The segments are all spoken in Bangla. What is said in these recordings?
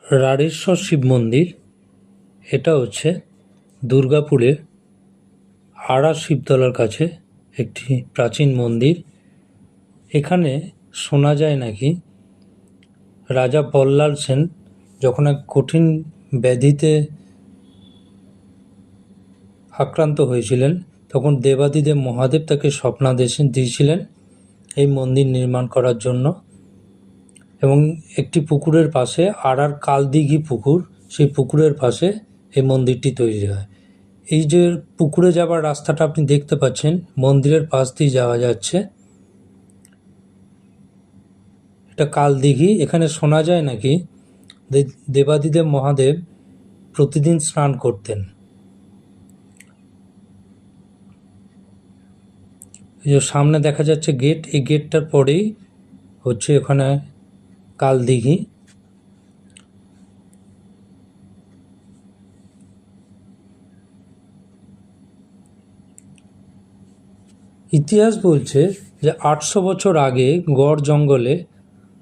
রাঢ়েশ্বর শিব মন্দির, এটা হচ্ছে দুর্গাপুরের আড়া শিবতলার কাছে একটি প্রাচীন মন্দির। এখানে শোনা যায় নাকি রাজা বল্লাল সেন যখন এক কঠিন ব্যাধিতে আক্রান্ত হয়েছিলেন, তখন দেবাদিদেব মহাদেব তাকে স্বপ্নাদেশ দিয়েছিলেন এই মন্দির নির্মাণ করার জন্য। এবং একটি পুকুরের পাশে, আড়ার কালদিঘি পুকুর, সেই পুকুরের পাশে এই মন্দিরটি তৈরি হয়। এই যে পুকুরে যাবার রাস্তাটা আপনি দেখতে পাচ্ছেন, মন্দিরের পাশ দিয়ে যাওয়া যাচ্ছে, এটা কালদিঘি। এখানে শোনা যায় নাকি দেবাদিদেব মহাদেব প্রতিদিন স্নান করতেন। এই যে সামনে দেখা যাচ্ছে গেট, এই গেটটার পরেই হচ্ছে ওখানে কালদিঘি। ইতিহাস বলছে যে 800 বছর আগে গড় জঙ্গলে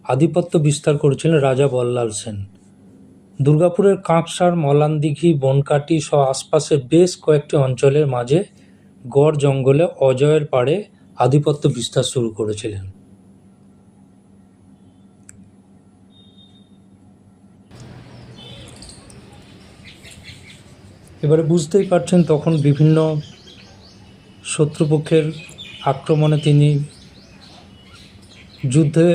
আধিপত্য বিস্তার করেছিলেন রাজা বল্লাল সেন। দুর্গাপুরের কাঁকসার, মলানদিঘি, বনকাটি সহ আশপাশের বেশ কয়েকটি অঞ্চলের মাঝে গড় জঙ্গলে অজয়ের পাড়ে আধিপত্য বিস্তার শুরু করেছিলেন। এবারে বুঝতেই পারছেন, তখন বিভিন্ন শত্রুপক্ষের আক্রমণে তিনি যুদ্ধে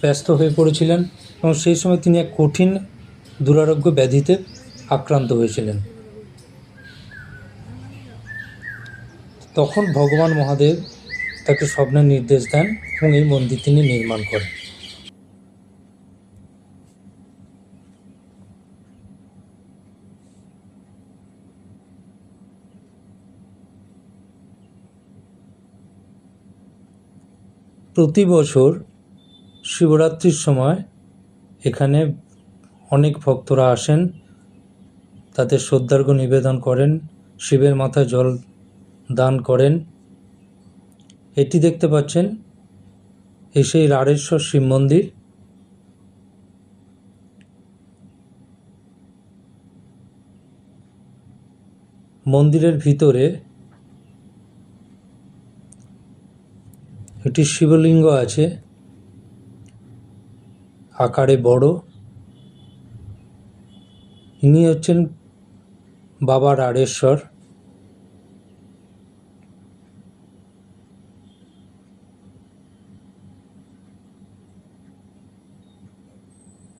ব্যস্ত হয়ে পড়েছিলেন এবং সেই সময় তিনি এক কঠিন দুরারোগ্য ব্যাধিতে আক্রান্ত হয়েছিলেন। তখন ভগবান মহাদেব তাকে স্বপ্নে নির্দেশ দেন এবং এই মন্দির তিনি নির্মাণ করেন। প্রতি বছর শিবরাত্রির সময় এখানে অনেক ভক্তরা আসেন, তাদের শ্রদ্ধার্ঘ্য নিবেদন করেন, শিবের মাথায় জল দান করেন। এটি দেখতে পাচ্ছেন এই সেই রাঢ়েশ্বর শিব মন্দির। মন্দিরের ভিতরে একটি শিবলিঙ্গ আছে, আকারে বড়। ইনি হচ্ছেন বাবা রাঢ়েশ্বর।